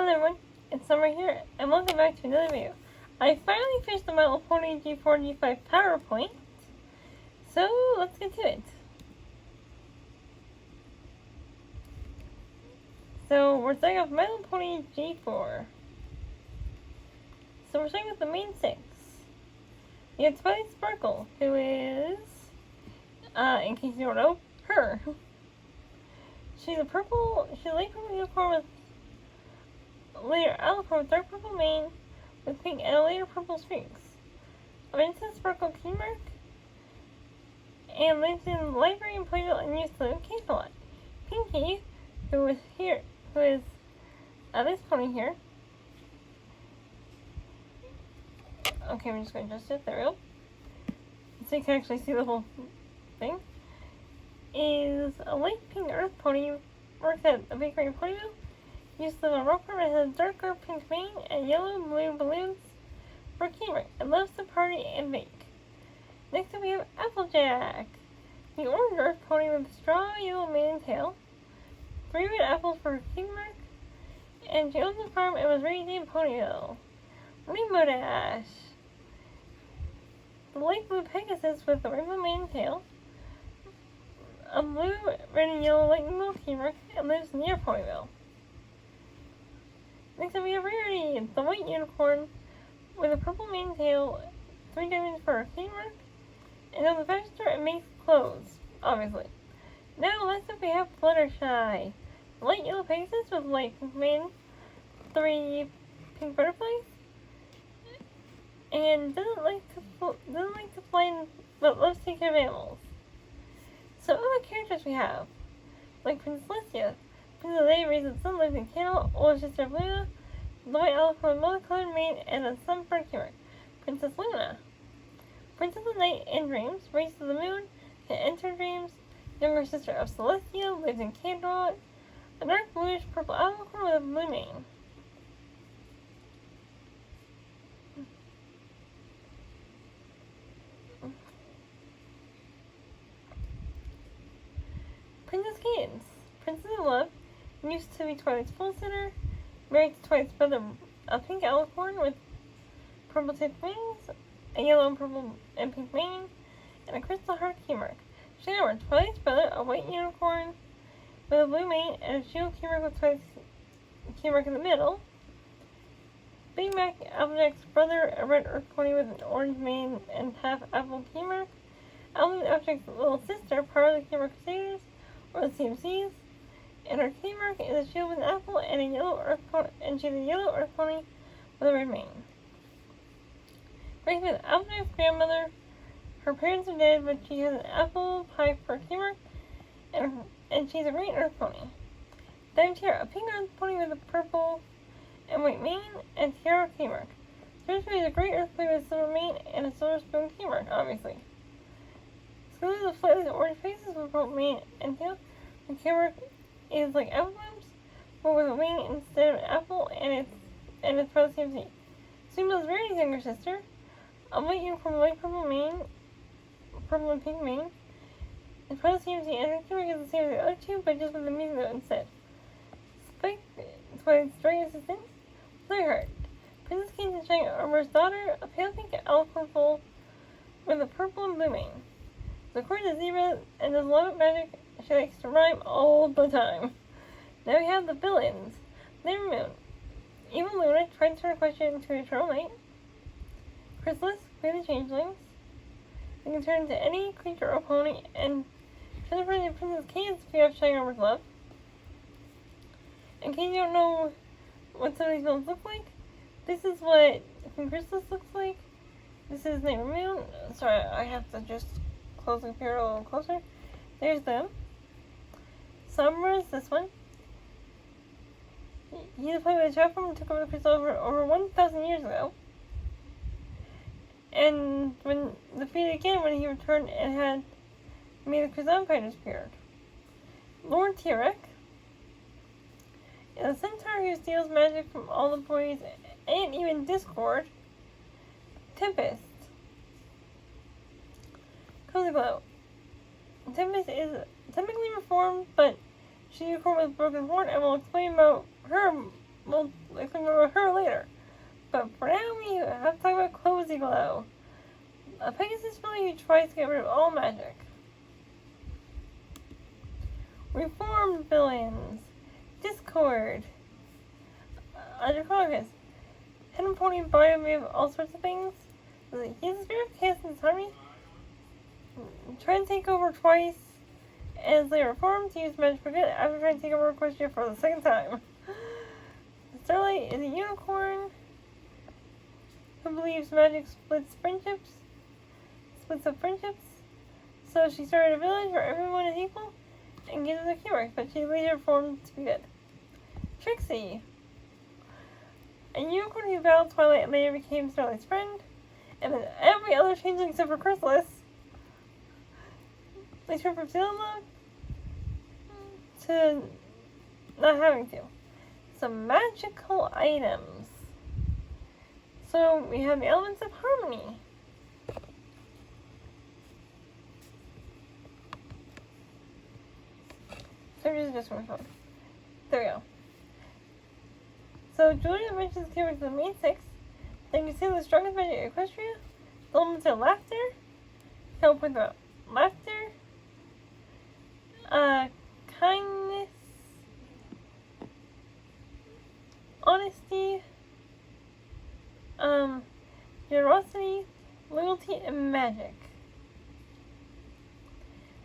Hello everyone, it's Summer here, and welcome back to another video. I finally finished the My Little Pony G4 G5 PowerPoint, so let's get to it. So we're starting off My Little Pony G4. So we're starting with the main six. We have Twilight Sparkle, who is, in case you don't know, her. She's a light purple unicorn with later alicorn with dark purple mane with pink and a later purple streaks. Vincent Sparkle Keymark and lives in library and Plato and used to live in Camelot. Pinky, who is this pony here. Okay, I'm just going to adjust it, there we go. So you can actually see the whole thing. Is a light pink earth pony, works at a bakery in Ponyville. Used to live on Rockford and has a darker pink mane and yellow and blue balloons for Keymark and loves to party and bake. Next up we have Applejack, the orange earth pony with a straw yellow mane and tail. 3 red apples for Keymark, and she owns a farm and was raised in Ponyville. Rainbow Dash, the light blue Pegasus with the rainbow mane and tail. A blue, red, and yellow lightning bolt Keymark and lives near Ponyville. Next up we have Rarity, the white unicorn with a purple mane and tail, 3 diamonds for a Keymark, and on the fashion store it makes clothes, obviously. Now last up we have Fluttershy, the light yellow Pegasus with light pink mane, 3 pink butterflies, and doesn't like to fly but loves to take care of animals. So other characters we have, like Princess Celestia. Princess Leia raised the sun, lives in Camelot. Older sister Luna, the white elephant with multicolored mane and a sunbird Keymark. Princess Luna. Princess of Night and Dreams, raised to the moon, can enter dreams. Younger sister of Celestia, lives in Camelot. A dark bluish purple alicorn with a blue mane. Princess Cadance, Princess of Love, used to be Twilight's full sitter, married to Twilight's brother, a pink alicorn with purple tipped wings, a yellow and purple and pink mane, and a crystal heart Keymark. Shower, Twilight's brother, a white unicorn with a blue mane, and a shield Keymark with Twilight's Keymark in the middle. Big Mac, Applejack's brother, a red earth pony with an orange mane and half apple Keymark. Applejack's little sister, part of the Keymark Crusaders, or the CMCs, and her Keymark is a shield with an apple and a yellow earth pony, and she's a yellow earth pony with a red mane. Raised with Applejack's grandmother, her parents are dead, but she has an apple pie for Keymark, and she's a green earth pony. Diamond Tiara, a pink earth pony with a purple and white mane, and Tiara Keymark. Thursday is a great earth pony with a silver mane and a silver spoon Keymark, obviously. School is a slightly orange faces with purple mane and tail. The Keymark is like apple blooms, but with a wing instead of an apple, and it's part of the CMC. Sumo is Rarity's younger sister, a white unicorn with light purple mane, purple and pink mane. It's part of the CMC, and her Keymark is the same as the other two, but just with a music note instead. Spike is Twilight's drawing assistant. Fireheart, Princess Cadance's giant armor's daughter, a pale pink alicorn foal with a purple and blue mane. So according to Zebra, and does love of magic, she likes to rhyme all the time. Now we have the villains. Lyra Moon. Evil Luna tried to turn a question into Eternal Night. Chrysalis, Queen of the Changelings. They can turn into any creature or pony, and Jennifer and Princess Cadance if you have Shining Armor's love. In case you don't know what some of these villains look like, this is what Queen Chrysalis looks like. This is Lyra Moon. Sorry, I have to just close the computer a little closer. There's them. Sombra's this one. He's played by the child form and took over the crystal over 1,000 years ago. And when defeated again, when he returned and had made the crystal empire disappeared. Lord Tirek is a centaur who steals magic from all the boys and even Discord. Tempest. Cozy Glow. Tempest is typically reformed, but she's a unicorn with broken horn, and we'll explain about her explain about her later. But for now, we have to talk about Cozy Glow, a Pegasus villain who tries to get rid of all magic. Reformed villains, Discord, Androclogus, Hidden Pony Bio, all sorts of things. He's a spirit of chaos in his army. Try to take over twice, as they reform to use magic for good after trying to take over Equestria for the second time. Starlight is a unicorn who believes magic splits up friendships. So she started a village where everyone is equal and gives them a keywork, but she later reformed to be good. Trixie, a unicorn who battled Twilight and later became Starlight's friend, and then every other changeling except for Chrysalis. They turned from feeling love to not having to. Some magical items. So we have the elements of harmony. So just my phone. There we go. So Julia mentions keywords the main six. Then you see the strongest magic Equestria. The elements are laughter. Help with the laughter. Kindness. Honesty. Generosity. Loyalty and magic.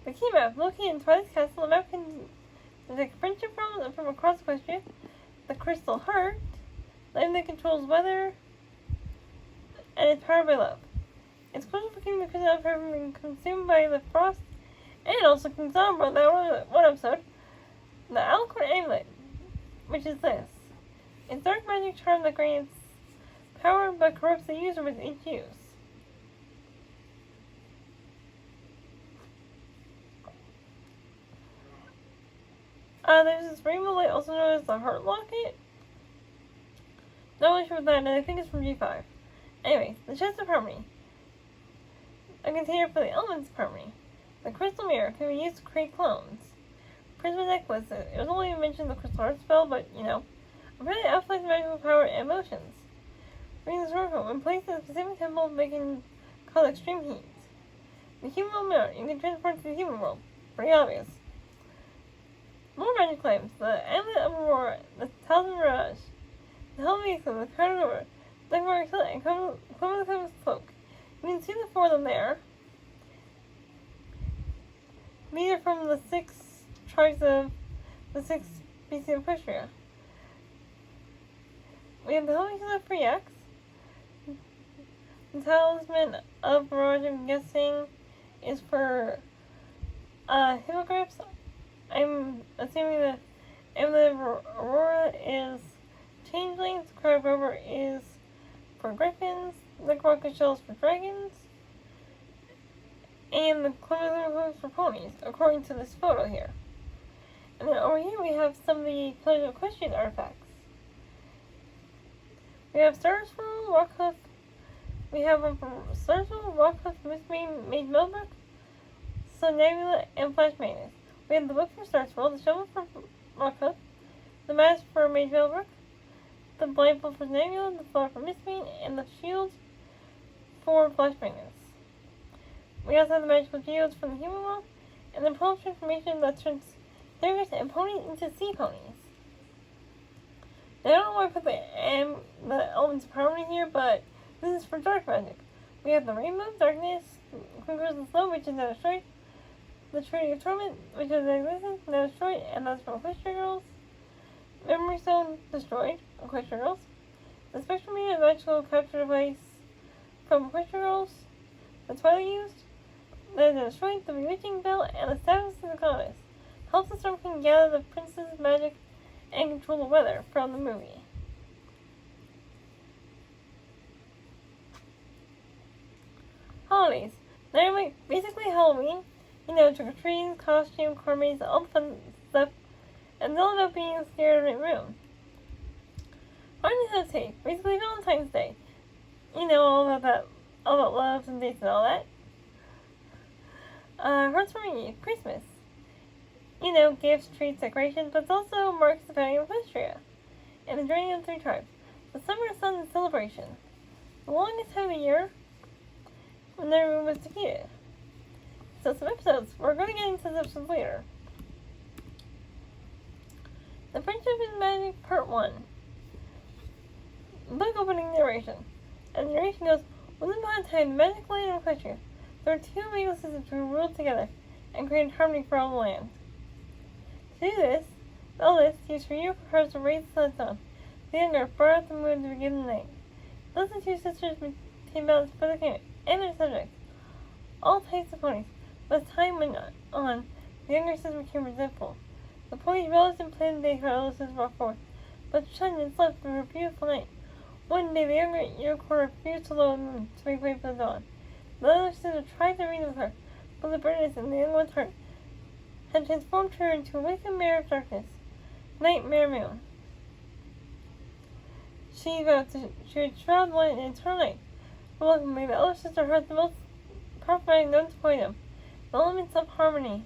The key map. Located in Twilight's castle, the map can detect friendship from across Equestria. The crystal heart. The item that controls weather. And it's powered by love. It's crucial for keeping the crystal out from being consumed by the frost. And also King Sombra, that one episode. The Alicorn Amulet, which is this. It's dark magic charm that grants power but corrupts the user with each use. There's this rainbow light, also known as the Heart Locket. Not really sure what that is, I think it's from G5. Anyway, the Chest of Harmony. A container for the elements of harmony. The Crystal Mirror can be used to create clones. Prisma Necklace. It was only mentioned the Crystal Heart spell, but, you know. Apparently it affects magical power and emotions. Bring this oracle. When placed in a specific temple, they can cause extreme heat. The Human World Mirror. You can transport to the human world. Pretty obvious. More magic claims. The Amulet of Aurora. The Talisman Mirage. The Helvetica. The Crown of Aurora. The Glorious and Clover the Cloak. You can see the four of them there. These are from the 6 tribes of the 6 species of Equestria. We have the Helvetica for Yax. The Talisman of Mirage, I'm guessing, is for Hippogriffs. I'm assuming the Amulet of Aurora is Changelings. The Crown of Aurora is for Griffins. The Rocket Shells for Dragons. And the Clover for Ponies, according to this photo here. And then over here we have some of the Pleasure Equestrian artifacts. We have Starswirl, Rockcliffe. We have one from Starswirl, Rockcliffe, Mistmane, Mage Melbrook, Nebula, and Flash Magnus. We have the book for Starswirl, the shovel for Rockcliffe, the mask for Mage Melbrook, the blindfold for Nebula, the flower for Mistmane, and the shield for Flash Magnus. We also have the magical geodes from the human world, and the pearl transformation that turns Therius and ponies into sea ponies. Now, I don't know why I put the elements of harmony here, but this is for dark magic. We have the rainbow, darkness, Queen and Snow, which is now destroyed, the Trinity of Torment, which is existence, now destroyed, and that's from Equestria Girls. Memory Stone, destroyed, Equestria Girls. The Spectrometer, magical capture device from Equestria Girls. The Twilight used. Then destroyed the Bewitching Bell and the Status of the Goddess. Helps the Storm King gather the Prince's magic and control the weather from the movie. Holidays. Now, basically Halloween. You know, trick-or-treating, costume, cornmaze, all the fun stuff. And it's all about being scared of the room. Valentine's Day. Basically Valentine's Day. You know, all about loves and dates and all that. Hearts for Me, Christmas. You know, gifts, treats, decorations, but it also marks the founding of Equestria. and the joining of 3 tribes. The summer sun celebration. The longest time of the year when everyone was defeated. So some episodes. We're going to get into the episodes later. The Friendship is Magic Part 1. Book opening narration. And the narration goes, once upon a time, the magic land of Equestria, there were 2 magical systems who ruled together and created harmony for all the land. To do this, the eldest used for you for her to raise the sun. The younger brought out the moon to begin the night. Thus the 2 sisters maintained balance for the kingdom and their subjects. All types of ponies. But as time went on, the younger sister became resentful. The ponies relished and planned the day her elder sister brought forth, but shunned and slept through her beautiful night. One day the younger unicorn refused to lower the moon to make way for the dawn. The other sister tried to reason with her, but the bitterness in the young one's heart had transformed her into a wicked mare of darkness. Nightmare Moon. She would shroud the light in eternal night. Reluctantly, the elder sister heard the most powerful magic known to Poidum, the elements of harmony.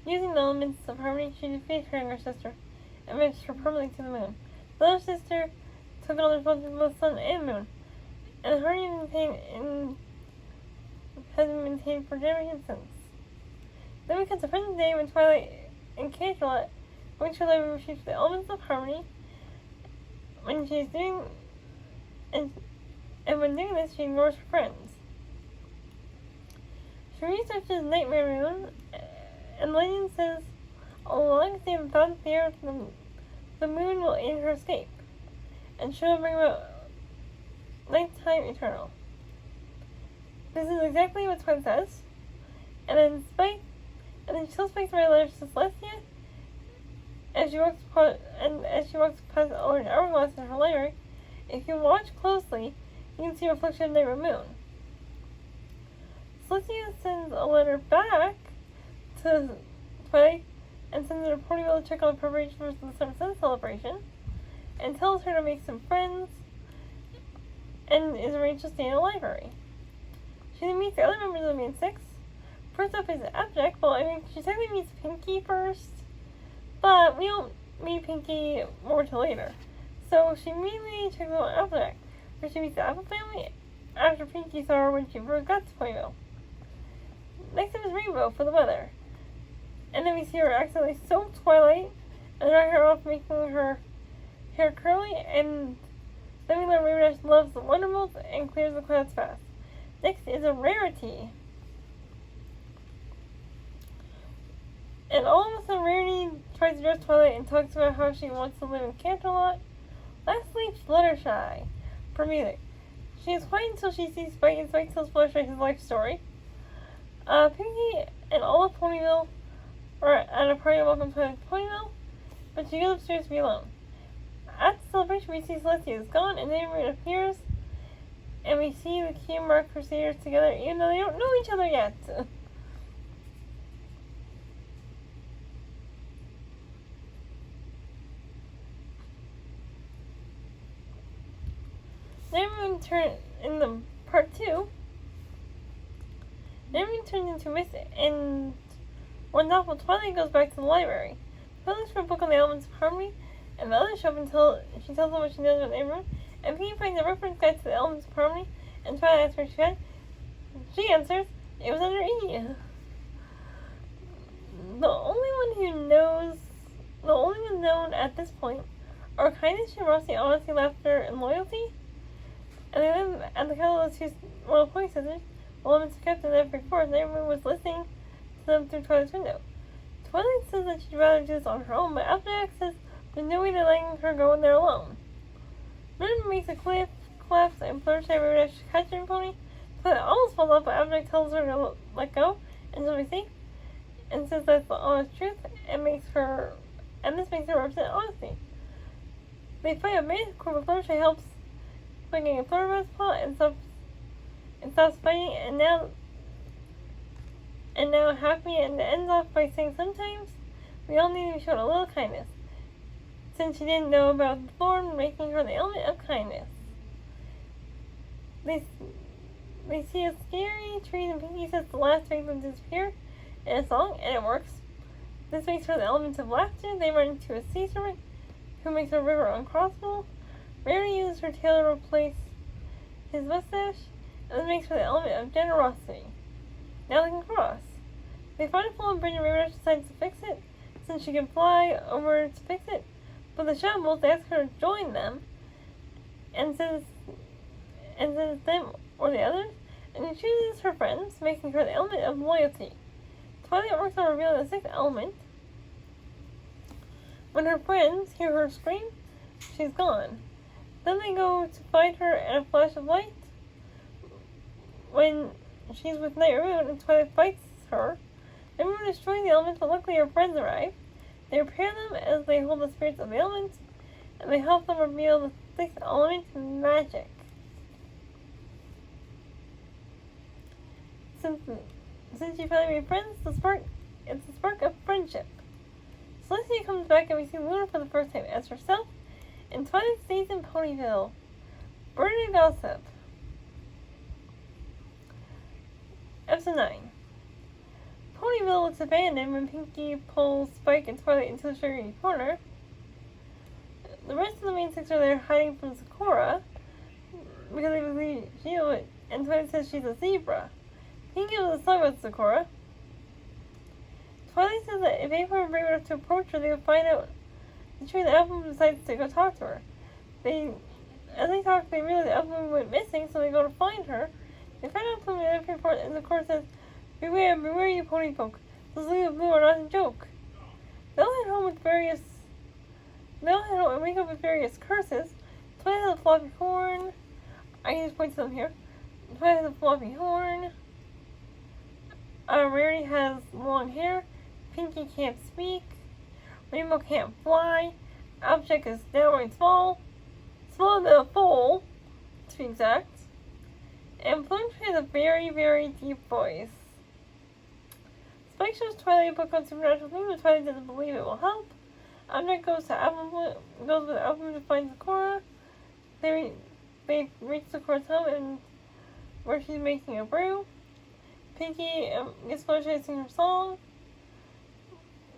Using the elements of harmony, she defeated her younger sister and matched her permanently to the moon. The elder sister took on the responsibility of both sun and moon, and the harmony has been maintained for generations since. Then becomes the present day when Twilight and Canterlot bring to life and retrieve the elements of harmony. When she's doing and when doing this, she ignores her friends. She researches Nightmare Moon, and Legend says, along the same thought there, the moon will aid her escape, and she will bring about nighttime eternal. This is exactly what Twin says, and then she still speaks my letters to Celestia. As she walks past a large hourglass in her library, if you watch closely, you can see a reflection of Nightmare Moon. Celestia sends a letter back to Twilight and sends her to Ponyville to check on the preparations for the Summer Sun celebration, and tells her to make some friends, and is arranged to stay in the library. She then meets the other members of the Main Six. First up is Applejack. Well, she technically meets Pinkie first, but we don't meet Pinkie more till later. So she immediately checks out Applejack, where she meets the Apple family after Pinkie saw her when she first got to Ponyville. Next up is Rainbow for the weather. And then we see her accidentally soak Twilight and dry her off, making her hair curly, and then we learn Rainbow Dash loves the Wonderbolts and clears the clouds fast. Next is a Rarity. And all of a sudden, Rarity tries to dress Twilight and talks about how she wants to live in Canterlot. Lastly, Fluttershy for music. She is quiet until she sees Spike, and Spike tells Fluttershy his life story. Pinkie and all of Ponyville are at a party welcome to Ponyville, but she goes upstairs to be alone. At the celebration, we see Celestia is gone, and then it appears, and we see the Keymark Crusaders together, even though they don't know each other yet. Then we turn in the part 2. Then we turn into Mist, and one novel, Twilight goes back to the library. Twilight looks for a book on the elements of harmony, and the others show up until she tells them what she knows about the neighborhood. And Pinkie finds a reference guide to the elements of harmony, and Twilight asks where she found it. She answers, it was under E. The only one known at this point are kindness, generosity, honesty, laughter, and loyalty. And they live at the capital of 2 Royal Pony Sisters. The elements are kept in every forest, and everyone was listening to them through Twilight's window. Twilight says that she'd rather do this on her own, but Applejack says there's no way they're letting her go in there alone. Moon makes a cliff collapse, and Fluttershy Rainbow Dash catches her pony. Twilight almost falls off, but Applejack tells her to let go, and she'll be safe, and says that's the honest truth, and this makes her represent honesty. They fight a Magic Court, but Fluttershy helps by getting a Flutterby's paw and stops fighting, and now happy, and ends off by saying sometimes we all need to be shown a little kindness, since she didn't know about the thorn, making her the element of kindness. They see a scary tree, and Pinkie says the last victim disappeared in a song, and it works. This makes her the element of laughter. They run into a sea serpent who makes a river uncrossable. Rarity uses her tail to replace his mustache, and this makes for the element of generosity. Now they can cross. They find a flaw in Bridge and Raven decides to fix it, since she can fly over to fix it. But the Shambles ask her to join them, and says them or the others, and she chooses her friends, making her the element of loyalty. Twilight works on revealing the sixth element. When her friends hear her scream, she's gone. Then they go to find her in a flash of light. When she's with Night Moon and Twilight fights her, Night Moon destroys the elements, but luckily her friends arrive. They repair them as they hold the spirits of the elements, and they help them reveal the sixth element, magic. Since you finally made friends, it's the spark of friendship. Celestia comes back and we see Luna for the first time as herself, and Twilight stays in Ponyville. Bird and Gossip. Episode 9. Ponyville looks abandoned when Pinkie pulls Spike and Twilight into the sugary corner. The rest of the main six are there hiding from Sakura because they believe and Twilight says she's a zebra. Pinkie was a song about Sakura. Twilight says that if April were brave enough to approach her, they would find out the truth. Apple decides to go talk to her. As they talk, they realize Apple went missing, so they go to find her. They find out from the other report, and the court says, "Beware, beware, you pony folk. Those leaves of blue are not a joke." They all head home and wake up with various curses. Twilight has a floppy horn. I can just point to them here. Twilight has a floppy horn. Rarity has long hair. Pinkie can't speak. Rainbow can't fly. Applejack is downright small. Smaller than a foal, to be exact. And Plumtree has a very, very deep voice. Spike shows Twilight a book on supernatural things, but Twilight doesn't believe it will help. Applejack goes with Apple to find Sakura. They reach Sakura's home and where she's making a brew. Pinkie gets frustrated to sing her song.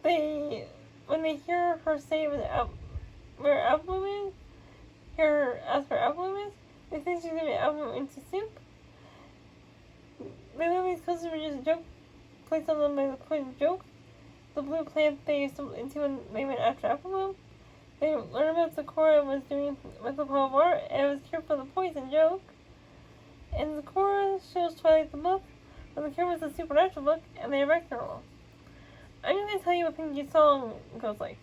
When they hear her say where Apple is, hear her ask where Apple is, they think she's gonna make Apple into soup. They learn these cousins were just a joke placed on them by the point of joke. The blue plant they used into when they went after Apple Bloom. They learn about Sakura was doing with the Paul War, and it was cure for the poison joke. And Sakura shows Twilight the book, but the cure was a supernatural book, and they erect her all. I'm going to tell you what Pinkie's song goes like.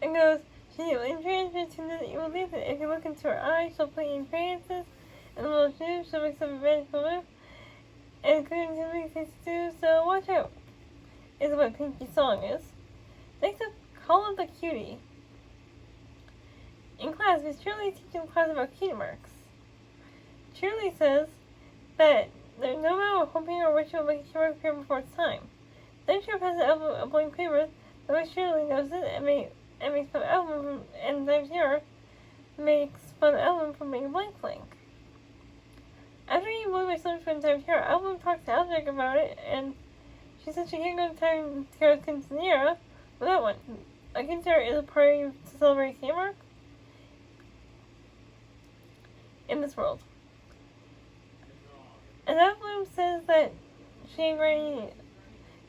It goes, "She will entrance into the evil leaf, and if you look into her eyes, she'll play in trances, and the little shoe, she'll make some magical move, and including to make things do, so watch out," is what Pinkie's song is. Next up, Call of the Cutie. In class, Miss Shirley is teaching class about cutie marks. Shirley says that there's no matter hoping or wishing will make a cutie mark appear before it's time. Then she passes a blank paper, but Miss Shirley knows it and makes fun of Alvin, and then here makes fun of Alvin for being a blank. After he moved my son spend time here, Alvin talks to Applejack about it, and she says she can't go to time to go to Quinceanera without one. A quinceanera is a party to celebrate cutie mark in this world. And Apple says that she and Granny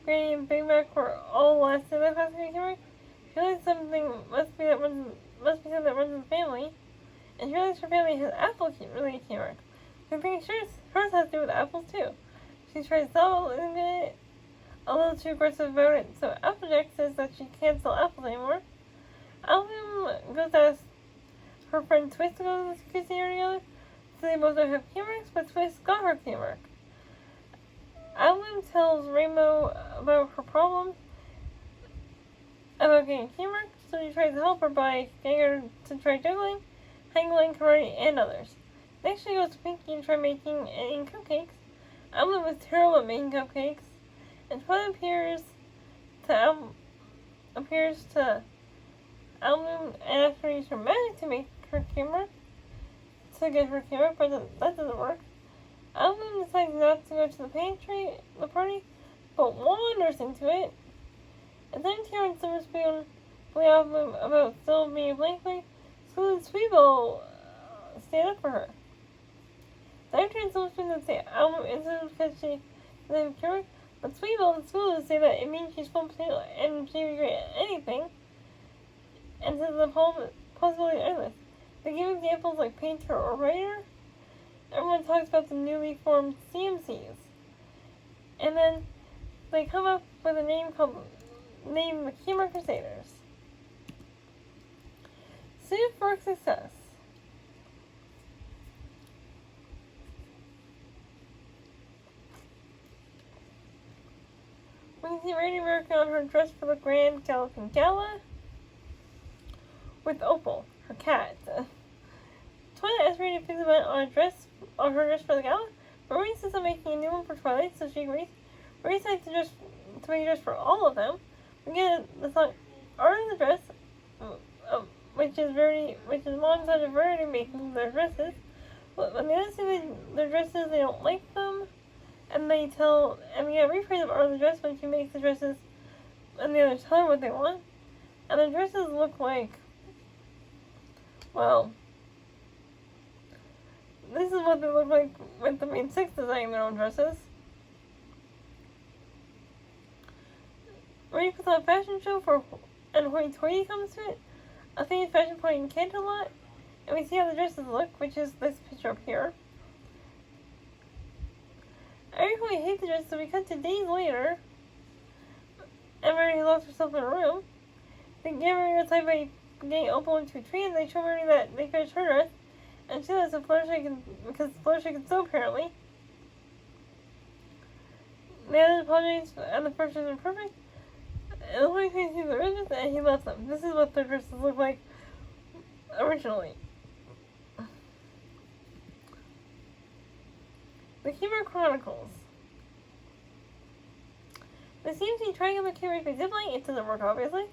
and Big Mac were all last in the class of cutie mark. She realizes something must be something that runs in the family, and she realizes her family has apple-related cutie mark. I'm pretty sure hers has to do with apples too. She tries to sell it, a little too aggressive about it, so Applejack says that she can't sell apples anymore. Alvin goes to ask her friend Twist to go to the quinceanera together, so they both don't have cutie marks, but Twist got her cutie mark. Alvin tells Rainbow about her problems about getting cutie marks, so he tries to help her by getting her to try juggling, hangling, karate, and others. Next she goes to Pinkie and try making and eating cupcakes. Alvin was terrible at making cupcakes, and Twilight appears to Alvin and after he's dramatic to make her camera, to get her camera, but that doesn't work. Alvin decides not to go to the party, but wanders into it. And then Tara and Silver Spoon play off about still being blankly, so that Sweeble stand up for her. Dr. and Silver Spoon would say album isn't because she doesn't have cure, but Sweeble and School would say that it means she's full potential and she would great at anything, and says the possibility is endless. They give examples like painter or writer. Everyone talks about the newly formed CMCs. And then they come up with a name named the Keymark Crusaders. Suit for success. We can see Rarity working on her dress for the Grand Galloping Gala with Opal, her cat. Twilight asks Rarity to fix a button on her dress for the gala, but Rarity says I'm making a new one for Twilight, so she agrees. Rarity decides to make a dress for all of them. We get the song Art in the Dress, which is montage of Rarity making their dresses. When they don't see their dresses, they don't like them, and we get a rephrase of Art in the Dress when she makes the dresses, and the others tell her what they want, and the dresses look like, well, this is what they look like with the main six designing their own dresses. Rarity puts on a fashion show and Hoity Toity comes to it, a famous fashion party in Canterlot, and we see how the dresses look, which is this picture up here. Everybody hates the dress, so we cut to days later, and Rarity locks herself in a room. They get Rarity outside by getting Opal into a tree, and they show Rarity that they finished her dress, and she does because Fluttershy can sew apparently. The others apologize, and the first isn't perfect. And the only thing sees the ribbons, and he left them. This is what their dresses look like originally. The Keymark Chronicles. The CMC trying on the Keymark by zipline, it doesn't work obviously.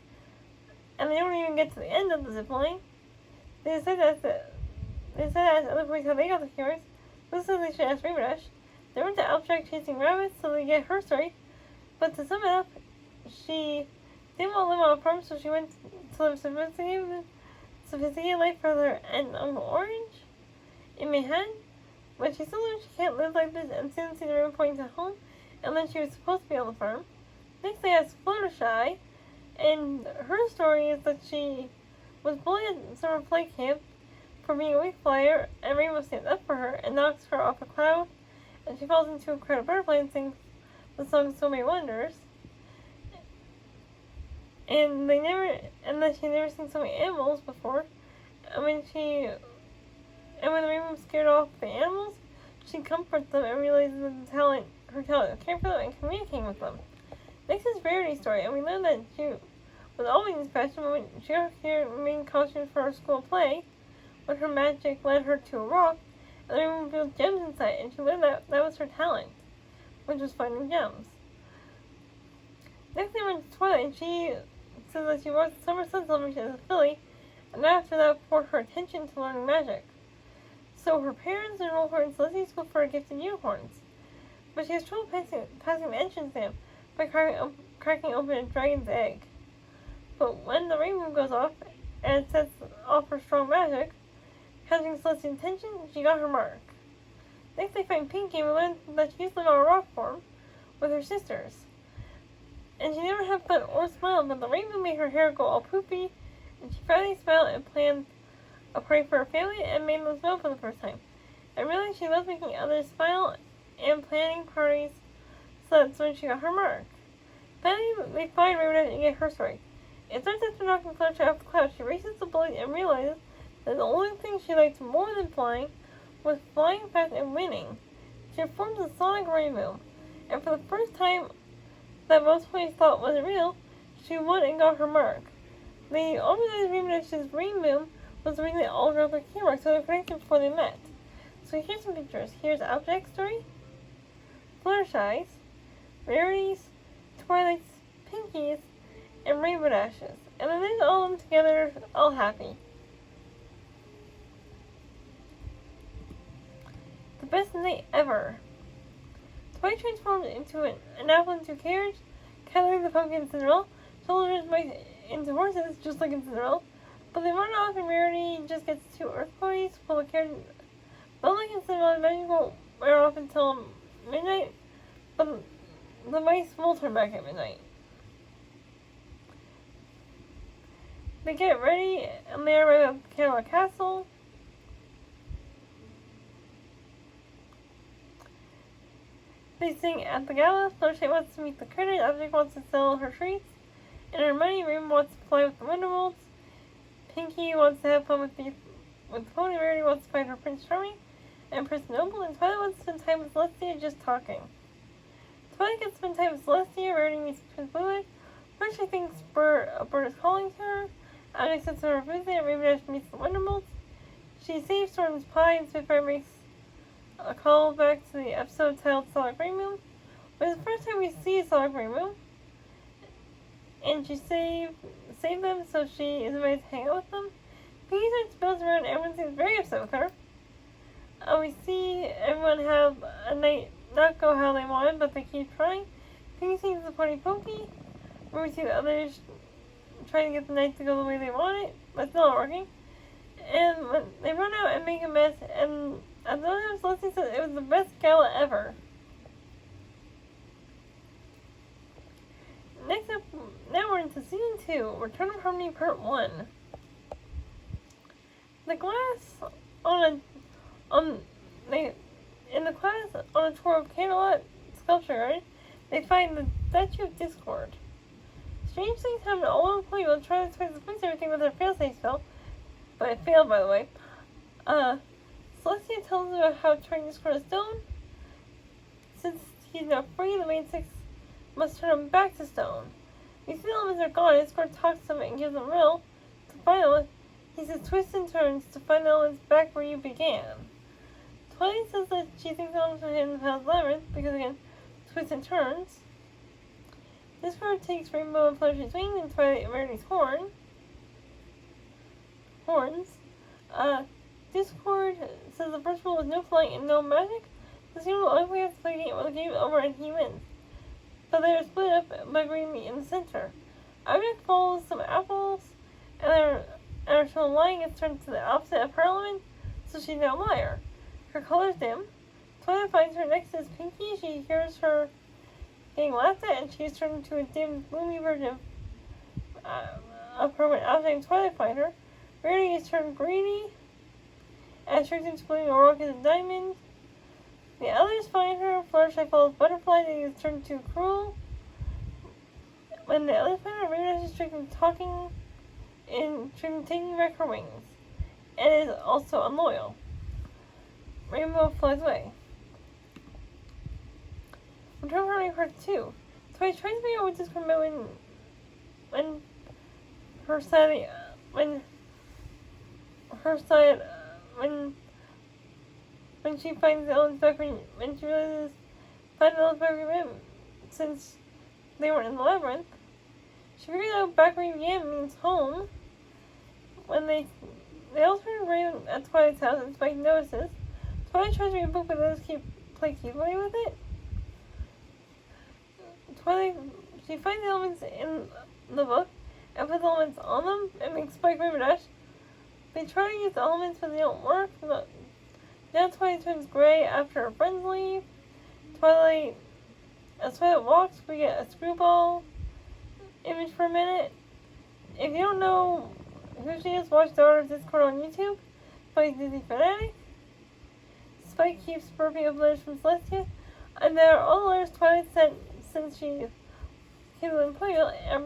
And they don't even get to the end of the zipline. They said at other points how they got the Keymarks. This is they should ask Rainbow Dash. They went to Applejack chasing rabbits, so they get her story. But to sum it up, she didn't want to live on a farm, so she went to live sophisticated life for her and Uncle Orange in Manhattan. But she still learned she can't live like this, and soon sees the river pointing to home, and then she was supposed to be on the farm. Next they asked Fluttershy, and her story is that she was bullied at summer play camp for being a weak flyer, and Rainbow stands up for her and knocks her off a cloud, and she falls into a crowd of butterflies and sings the song So Many Wonders. And that she never seen so many animals before. And when the Rainbow scared off the animals, she comforts them and realizes that her talent is caring for them and communicating with them. Next is Rarity's story, and we learn that she was always in fashion when she got here main costume for her school play, when her magic led her to a rock, and the Rainbow revealed gems inside, and she learned that was her talent, which was finding gems. Next they went to Twilight, and she says that she watched the Summer Sun celebration as a filly, and after that poured her attention to learning magic. So her parents enrolled her in Celestia School for her gifted unicorns, but she has trouble passing the entrance exam by cracking open a dragon's egg. But when the rainbow goes off and sets off her strong magic, catching Celestia's attention, she got her mark. Next they find Pinkie, and we learn that she used to live on a rock farm with her sisters. And she never had fun or smiled, but the rainbow made her hair go all poopy, and she finally smiled and planned a party for her family and made them smile for the first time. And really, she loves making others smile and planning parties, so that's when she got her mark. Finally, we find Rainbow and get her story. It starts after knocking Fluttershy off the cloud. She races the bully and realizes that the only thing she liked more than flying was flying fast and winning. She forms a sonic rainbow, and for the first time that most players thought wasn't real, she won and got her mark. The organized Rainbow Dash's rainbow was the reason they all drove their Keymark, so they were connected before they met. So here's some pictures. Here's Applejack's story, Fluttershy's, Rarity's, Twilight's, Pinkie's, and Rainbow Dash's. And then there's all of them together, all happy. The best night ever. Spike transforms into an apple into a carriage, Kyler the pumpkin, and Cinderella. Soldiers might into horses, just like in Cinderella. But they run off and Rarity just gets two earth bodies, pull a carriage. But like in Cinderella, the magic won't wear off until midnight, but the mice will turn back at midnight. They get ready and they arrive at Kerala Castle. They sing at the gala. Fluttershy wants to meet the critters. Applejack wants to sell her treats and her money. Rainbow wants to fly with the Wonderbolts. Pinkie wants to have fun with the pony. Rarity wants to find her Prince Charming and Prince Noble. And Twilight wants to spend time with Celestia just talking. Twilight gets to spend time with Celestia. Rarity meets Prince Bluebird. Fluttershy thinks a bird is calling to her. Applejack sets her food and Rainbow Dash meets the Wonderbolts. She saves Storm's pie and Spitfire makes a call back to the episode titled Solid Rainbow. But it's the first time we see Solid Rainbow. And she saved them, so she is invited to hang out with them. Pinkie starts bounce around and everyone seems very upset with her. We see everyone have a night not go how they wanted, but they keep trying. Pinkie seems disappointing Pokey. Where we see the others trying to get the night to go the way they want it, but it's not working. And when they run out and make a mess, and at the time, Celestia said it was the best gala ever. Next up, now we're into Season 2, Return of Harmony Part 1. The class on a tour of Camelot Sculpture Garden, they find the Statue of Discord. Strange things happen all over the place. We'll try to fix everything with her fail-safe spell, but it failed, by the way. Celestia tells her about how to turn Discord to stone. Since he's now free, the main six must turn him back to stone. These elements are gone, and Discord talks to him and gives him real. To final, he says twists and turns to find the elements back where you began. Twilight says that she thinks the elements are hidden in the Palace Labyrinth, because again, twists and turns. Discord takes Rainbow and Fluttershy's wing and Twilight and Rarity's horns. Discord says the first rule is no flying and no magic. The second rule only has to play the game when the game is over and he wins. But they are split up by Green Meat in the center. Applejack follows some apples, and her shown lying gets turned to the opposite of her element, so she's now a liar. Her color's dim. Twilight finds her next is Pinkie. She hears her getting laughed at, and she is turned into a dim, gloomy version of her when Applejack and Twilight find her. Rarity is turned greedy, and shrinks into believing a rock is a diamond. The others find her. Fluttershy follows Butterfly, and he is turned to cruel. When the others find her, Rainbow is tricked into taking back her wings, and is also unloyal. Rainbow flies away. Return of Harmony Part 2. Twilight tries to figure out what this meant when she finds the elements back, when she realizes find the elements back since they weren't in the labyrinth. She figures out back where you began means home. When they all turn gray at Twilight's house and Spike notices. Twilight tries to read a book, but others play keyboard with it. She finds the elements in the book and puts the elements on them and makes Spike Rainbow Dash. They try to use the elements, but they don't work. Now Twilight turns gray after her friends leave. As Twilight walks, we get a screwball image for a minute. If you don't know who she is, watch the Art of Discord on YouTube. Spike's Disney fanatic. Spike keeps burping up letters from Celestia, and there are all the letters Twilight sent since she came to the Imperial, and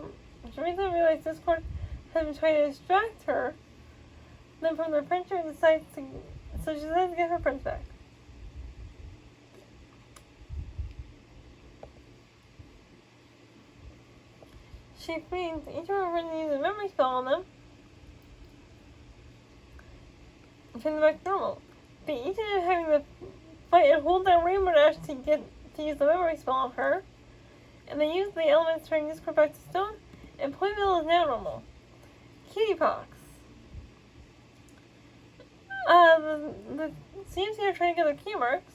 Teresa realized Discord has been trying to distract her. Then from their friendship, she decides to get her friends back. She finds each of her friends and uses a memory spell on them and turns them back to normal. But each of them having to fight and hold down Rainbow Dash to use the memory spell on her. And they use the elements to turn Discord back to stone, and Ponyville is now normal. Kitty Pox. The CMC are trying to get their key marks,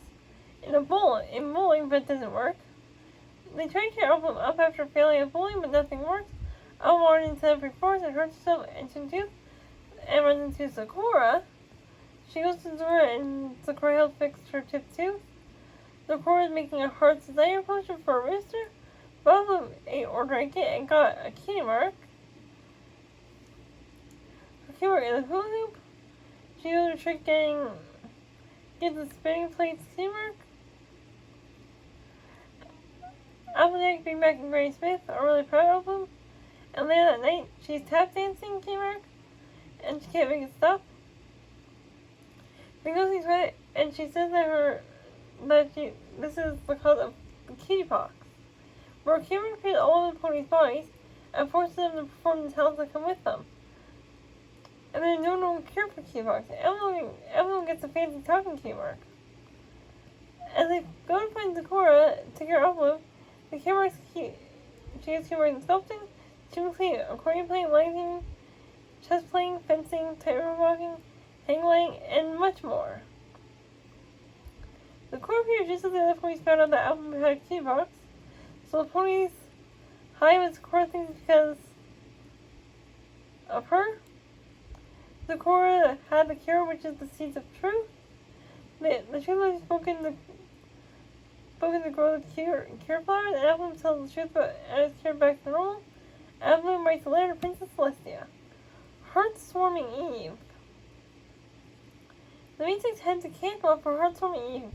in bowling, but it doesn't work. They try to cheer Album up after failing at bowling, but nothing works. Album already into every force and hurts herself and runs into Sakura. She goes to Zora and Sakura helps fix her tip tooth. Sakura is making a heart desire potion for a rooster. Both of them ate or drank it and got a cutie mark. Her cutie mark is a hula hoop. She goes to trick gets the spinning plates cutie mark. Applejack, Big Mac, and Granny Smith are really proud of them. And later that night, she's tap dancing cutie mark, and she can't make it stop. Because he's right, and she says this is the cause of the cutie pox, where Cameron created all of the ponies' bodies and forces them to perform the talents that come with them. And there's no known cure for cutie pox. Everyone gets a fancy talking cutie mark. As they go to find Sakura to cure Upload, the cutie marks she gets cutie marks in sculpting, typically accordion playing, lighting, chess playing, fencing, tightrope walking, hang gliding, and much more. The core appears just as the other ponies found out that Album had a cutie box, so the ponies hide with Sakura thinks because of her. Sakura had the cure, which is the seeds of truth. The truth has spoken to grow the cure flowers, and Album tells the truth but adds cure back to normal. Album writes a letter to Princess Celestia. Heartswarming Eve. The Mystics head to Canterlot for Heartswarming Eve.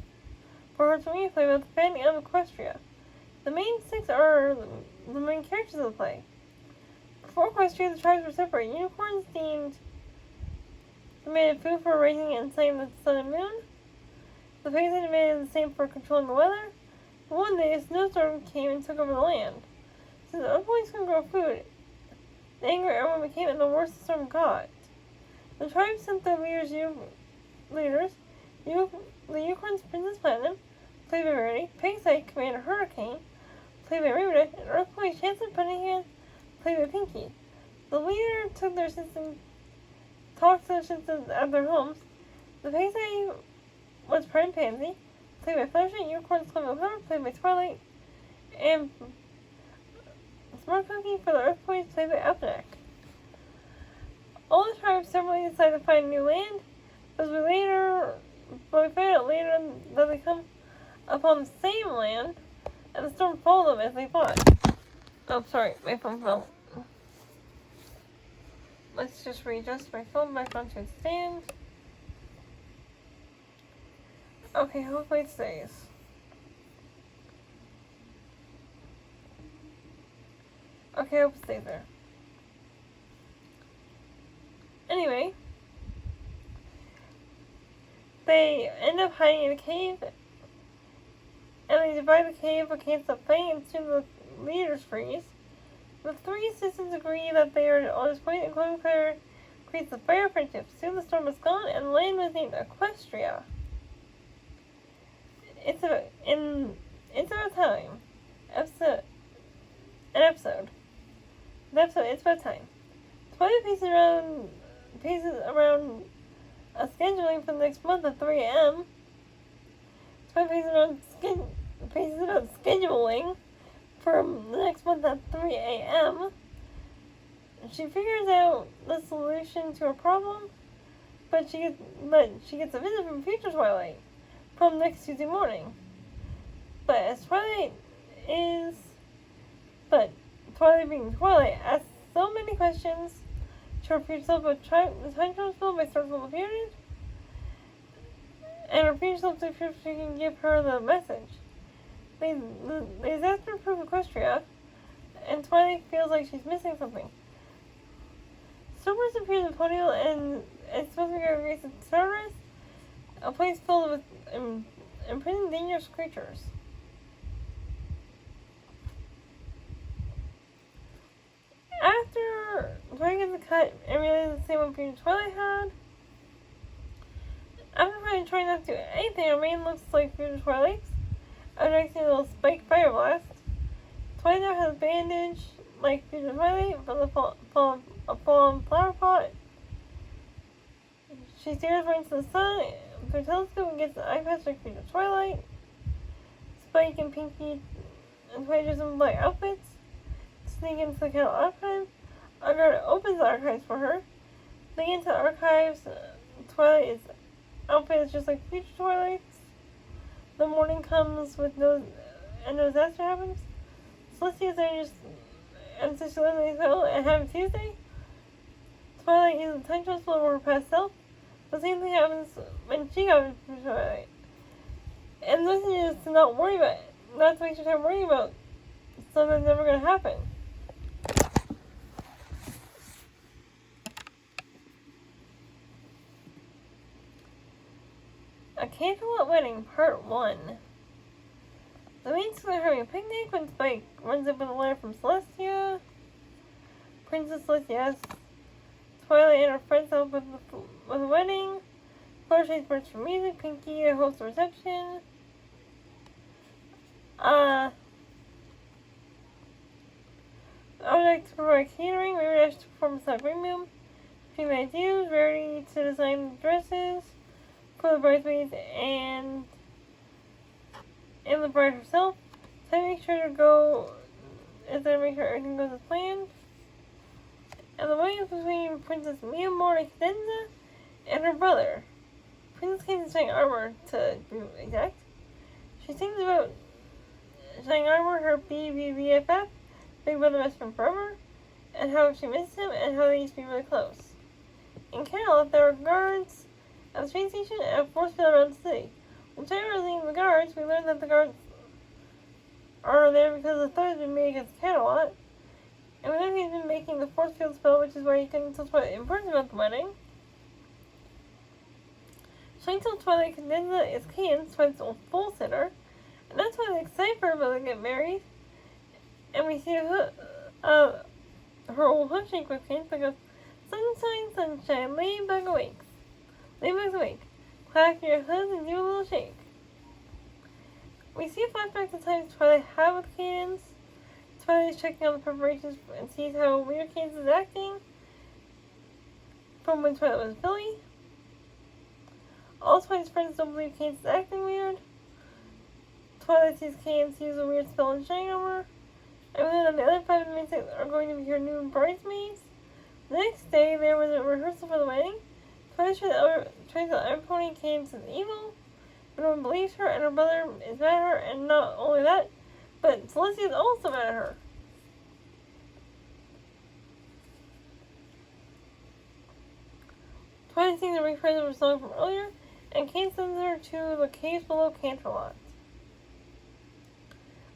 Play about the family of Equestria. The main six are the main characters of the play. Before Equestria, the tribes were separate. Unicorns demanded food for raising and enslaving the sun and moon. The Faces demanded the same for controlling the weather. But one day, a snowstorm came and took over the land. Since the Earthboys couldn't grow food, the angry everyone became, and the worse the storm got. The tribes sent their leaders, the Unicorns Princess Platinum, played by Rarity, Pigsight Commander Hurricane, played by Raven, and Earthboy Chancellor Punningham, played by Pinky. The leader took their assistants, talked to their assistants at their homes. The Pigsight was Prime Pansy, played by Fluttershy, Unicorns Club of Her, played by Twilight, and Smart Cookie for the Earthboys, played by Applejack. All the tribes separately decided to find new land, but we find out later that they come upon the same land, and the storm followed them as they fought. Oh, sorry, my phone fell. Let's just readjust my phone back onto its stand. Okay, hopefully it stays. Okay, I hope it stays there. Anyway, they end up hiding in a cave, and they divide the cave but can't stop fighting, and soon the leaders freeze. The three assistants agree that they are on this point, and Chloe Claire creates the fire friendship. Soon the storm is gone, and the land was named Equestria. It's about time. It's about time. Twilight paces around a scheduling for the next month at 3 a.m. Twilight paces about scheduling for the next month at 3 a.m. She figures out the solution to her problem, but she gets a visit from future Twilight from next Tuesday morning. But Twilight being Twilight asks so many questions to her future self about the time travel by Starfall appeared, and her future self to see if she can give her the message. They ask her to prove Equestria, and Twilight feels like she's missing something. Starburst appears in Ponyville and is supposed to be a race of Stardust, a place filled with imprisoned dangerous creatures. After Twilight gets a cut and realizes the same appearance Twilight had, after trying not to do anything, her mane looks like future Twilight's. After acting a little spike fire blast, Twilight now has a bandage like future Twilight from a fallen flower pot. She stares right into the sun through a telescope and gets an eye patch like future Twilight. Spike and Pinky and Twilight dress in black outfits sneak into the Kettle archive. Our guard opens the archives for her. They get into the archives. Twilight's outfit is just like future Twilight's. The morning comes with no disaster happens. Celestia's there just and so she lives and have Tuesday. Twilight uses the time transfer over her past self. The same thing happens when she got into Twilight. And this is to not worry about it. Not to waste your time worrying about something that's never going to happen. A Candlelit Wedding, Part 1. The maid's are having a picnic when Spike runs up with a letter from Celestia. Princess Celestia asks Twilight and her friends help with the wedding. Fluttershy's birds for music. Pinky hosts the reception. I would like to provide catering. We would ask to perform a green room. Few ideas, Rarity to design dresses for the bridesmaids and the bride herself. So make sure to go is to make sure everything goes as planned. And the wedding is between Princess Miyamori Cadenza and her brother. Princess Kate is wearing armor to be exact. She sings about Shining Armor, her BBBFF, Big Brother best friend forever, and how she misses him and how they used to be really close. In Camelot, there are guards at the train station and a force field around the city. When Shire leaving the guards, we learn that the guards are there because the threat has been made against Camelot, and we know he's been making the force field spell, which is why he couldn't tell Twilight in person about the wedding. Shine tells Twilight Cadenza is Kane's, Twilight's old full sitter, and that's why they're excited for her brother to get married. And we see her old hookshake with Kane that goes, sunshine, sunshine, ladybug awakes. Ladybug's awake. Clap your hoods and do a little shake. We see a flashback to times Twilight had with Cadence. Twilight is checking on the preparations and sees how weird Cadence is acting from when Twilight was Billy. All Twilight's friends don't believe Cadence is acting weird. Twilight sees Cadence use a weird spell in Shining Armor. And then the other 5 minutes are going to be her new bridesmaids. The next day, there was a rehearsal for the wedding. Twilight tries to Iron Pony Cadence is evil. No one believes her, and her brother is mad at her, and not only that, but Celestia is also mad at her. Twilight sings a rephrase of her song from earlier, and Kane sends her to the caves below Canterlot.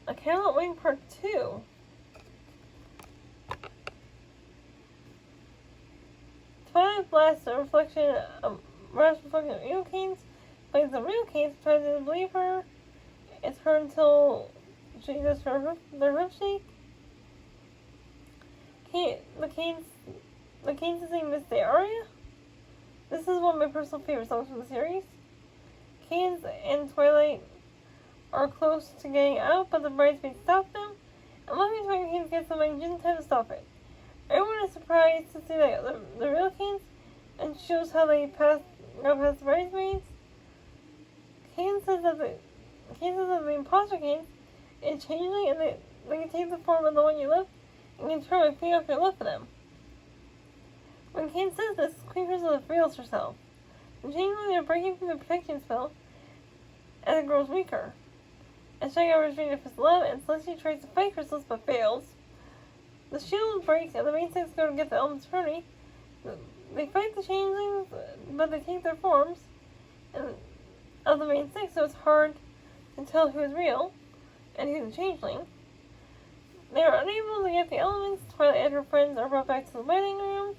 A Camelot Wedding Part 2. Twilight blasts a reflection of real Canes, plays the real Canes, tries to believe her. It's her until she does their hoof shake. The Canes sing Miss Day aria. This is one of my personal favorite songs from the series. Canes and Twilight are close to getting out, but the bridesmaids stop them, and Luffy's when Canes gets something just in time to stop it. Everyone is surprised to see that the real Canes, and shows how they got past the bridesmaids. Canes says that the imposter Canes is changeling, and they can take the form of the one you left, and can turn and feed off your love for them. When Canes says this, Queen Priscilla reveals herself. The changeling are breaking from the protection spell as it grows weaker. As Shining Armor is ready for love, and Celestia tries to fight Chrysalis but fails. The shield breaks, and the main six go to get the Element's Pony. They fight the changelings, but they take their forms of the main six, so it's hard to tell who is real and who's a changeling. They are unable to get the elements. Twilight and her friends are brought back to the wedding room,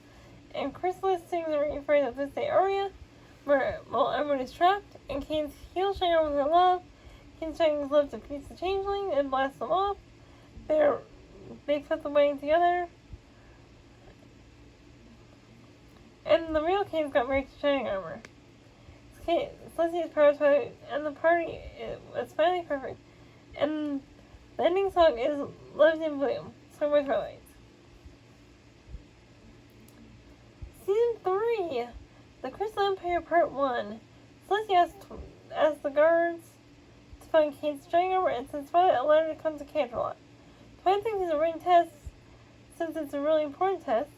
and Chrysalis sings a refrain of This Day aria, while everyone is trapped, and Canes heals Shining Armor with her love. Canes Shining's love defeats the changeling and blasts them off. They put the wedding together. And the real Canes got married to Shining Armor. Celestia's power Twilight, and the party was finally perfect. And the ending song is Love's in Bloom, sung by Twilight. Season 3, The Crystal Empire Part 1. Celestia asks the guards to find Kate's drawing room and sends Twilight a letter to come to Canterlot. Twilight thinks it's a written test since it's a really important test,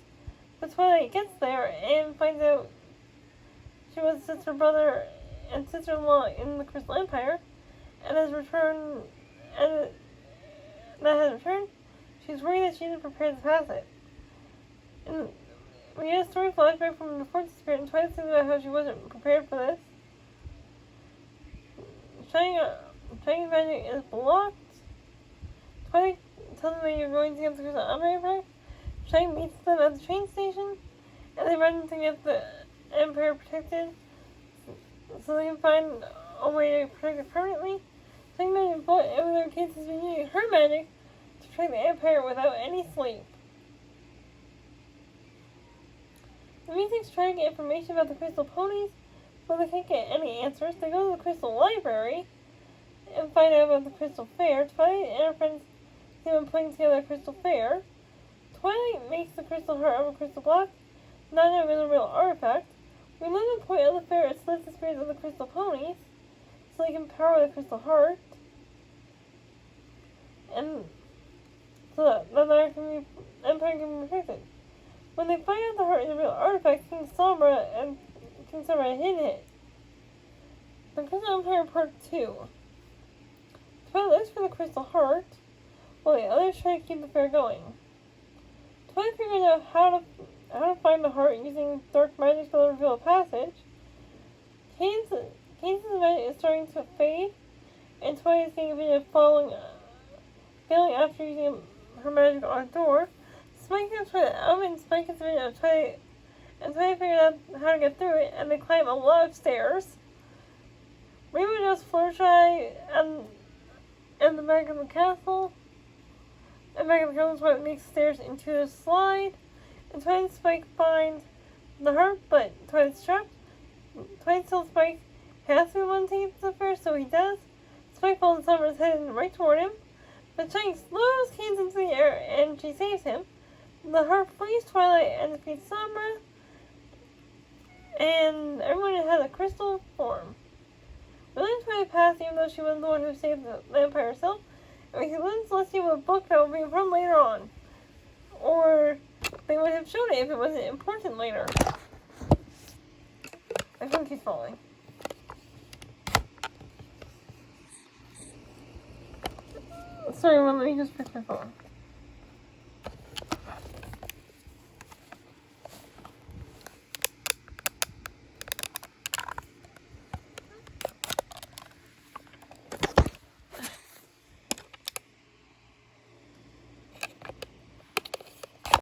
but Twilight gets there and finds out she was sister, brother, and sister-in-law in the Crystal Empire, and that has returned. She's worried that she isn't prepared to pass it. And we get a story flashback from the Fortune Spirit, and Twilight thinks about how she wasn't prepared for this. Shining magic is blocked. Twilight tells them that you're going to get the Crystal Empire. Shining meets them at the train station, and they run to get the Empire protected, so they can find a way to protect it permanently. Shining magic, but in other cases, has been using her magic to protect the Empire without any sleep. The Mystics try to get information about the Crystal Ponies, but they can't get any answers. They go to the Crystal Library and find out about the Crystal Fair. Twilight and her friends see them putting together a Crystal Fair. Twilight makes the Crystal Heart of a crystal block, not a real artifact. We learn the point of the fair is to lift the spirits of the Crystal Ponies, so they can power the Crystal Heart, and so that the Empire can be protected. When they find out the heart is a real artifact, King Sombra hid it. The Crystal Empire Part 2. Twilight looks for the Crystal Heart, while the others try to keep the fair going. Twilight figures out how to find the heart using dark magic to reveal a passage. Kate's magic is starting to fade, and Twilight is getting a vision of failing after using her magic on a door. Spike gets Twilight out, and Spike gets a vision of Twilight, and Twilight figures out how to get through it, and they climb a lot of stairs. Rainbow does Fluttershy and the back of the castle. And back of the castle, Twilight makes stairs into the slide. And Twilight and Spike find the heart, but Twilight's trapped. Twilight tells Spike he has to be one to take the fair, so he does. Spike falls and Sombra's heading right toward him. But Shining slows Kate into the air, and she saves him. The heart frees Twilight and defeats Sombra. And everyone has a crystal form. We learn Twilight passed even though she wasn't the one who saved the Empire herself. And we can learn Celestia with a book that will be from later on. Or they would have shown it if it wasn't important later. My phone keeps falling. Sorry, let me just fix my phone.